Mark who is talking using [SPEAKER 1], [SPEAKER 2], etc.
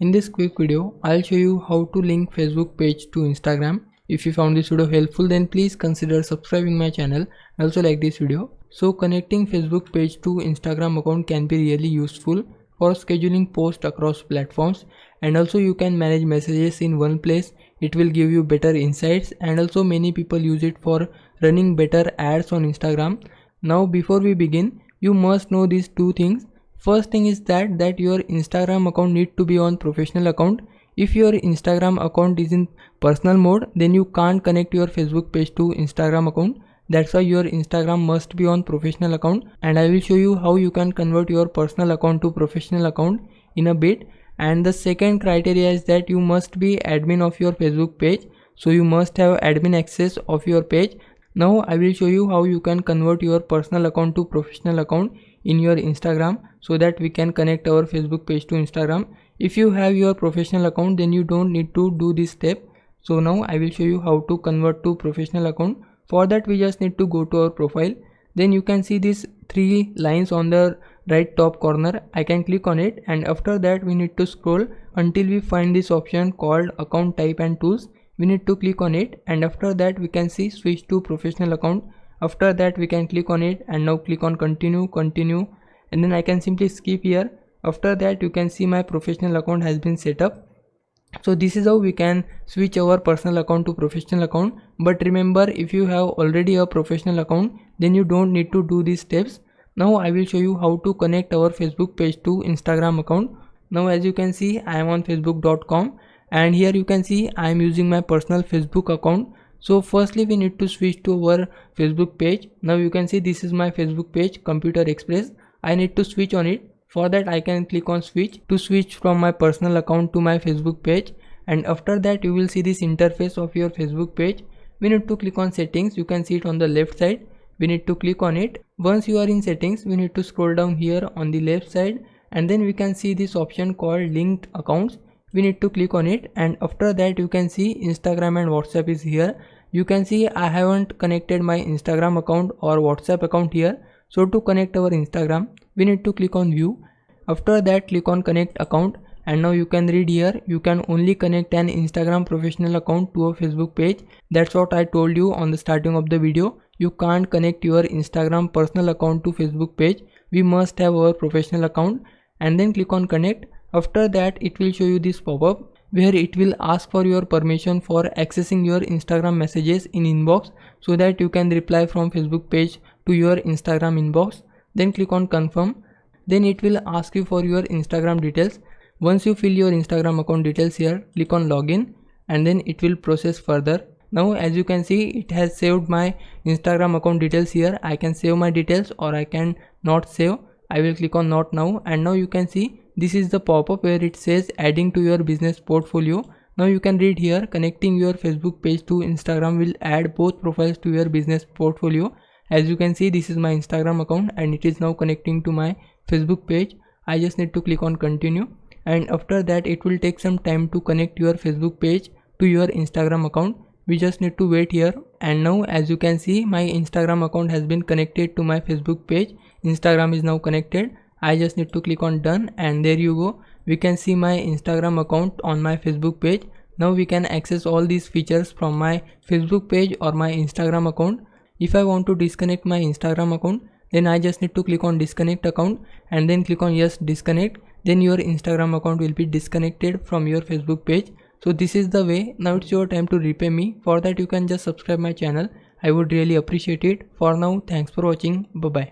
[SPEAKER 1] In this quick video, I'll show you how to link Facebook page to Instagram. If you found this video helpful, then please consider subscribing my channel and also like this video. So connecting Facebook page to Instagram account can be really useful for scheduling posts across platforms, and also you can manage messages in one place. It will give you better insights, and also many people use it for running better ads on Instagram. Now before we begin, you must know these two things. First thing is that your Instagram account need to be on professional account. If your Instagram account is in personal mode, then you can't connect your Facebook page to Instagram account. That's why your Instagram must be on professional account, and I will show you how you can convert your personal account to professional account in a bit. And the second criteria is that you must be admin of your Facebook page. So you must have admin access of your page. Now I will show you how you can convert your personal account to professional account in your Instagram, so that we can connect our Facebook page to Instagram. If you have your professional account, then you don't need to do this step. So now I will show you how to convert to professional account. For that we just need to go to our profile. Then you can see these three lines on the right top corner. I can click on it, and after that we need to scroll until we find this option called account type and tools. We need to click on it, and after that we can see switch to professional account. After that we can click on it, and now click on continue, and then I can simply skip here. After that you can see my professional account has been set up. So this is how we can switch our personal account to professional account. But remember, if you have already a professional account, then you don't need to do these steps. Now I will show you how to connect our Facebook page to Instagram account. Now as you can see, I am on facebook.com, and here you can see I am using my personal Facebook account. So firstly we need to switch to our Facebook page. Now you can see this is my Facebook page, Computer Express. I need to switch on it. For that I can click on switch to switch from my personal account to my Facebook page, and after that you will see this interface of your Facebook page. We need to click on settings. You can see it on the left side. We need to click on it. Once you are in settings, we need to scroll down here on the left side, and then we can see this option called linked accounts. We need to click on it, and after that you can see Instagram and WhatsApp is here. You can see I haven't connected my Instagram account or WhatsApp account here. So to connect our Instagram, we need to click on view. After that click on connect account, and now you can read here, you can only connect an Instagram professional account to a Facebook page. That's what I told you on the starting of the video. You can't connect your Instagram personal account to Facebook page. We must have our professional account, and then click on connect. After that it will show you this pop-up where it will ask for your permission for accessing your Instagram messages in inbox, so that you can reply from Facebook page to your Instagram inbox. Then click on confirm. Then it will ask you for your Instagram details. Once you fill your Instagram account details here, click on login, and then it will process further. Now as you can see, it has saved my Instagram account details here. I can save my details or I can not save. I will click on not now, and now you can see this is the pop-up where it says adding to your business portfolio. Now you can read here, connecting your Facebook page to Instagram will add both profiles to your business portfolio. As you can see, this is my Instagram account and it is now connecting to my Facebook page. I just need to click on continue, and after that it will take some time to connect your Facebook page to your Instagram account. We just need to wait here, and now as you can see my Instagram account has been connected to my Facebook page. Instagram is now connected. I just need to click on done, and there you go. We can see my Instagram account on my Facebook page. Now we can access all these features from my Facebook page or my Instagram account. If I want to disconnect my Instagram account, then I just need to click on disconnect account and then click on yes, disconnect. Then your Instagram account will be disconnected from your Facebook page. So this is the way. Now it's your time to repay me. For that you can just subscribe my channel. I would really appreciate it. For now, thanks for watching. Bye bye.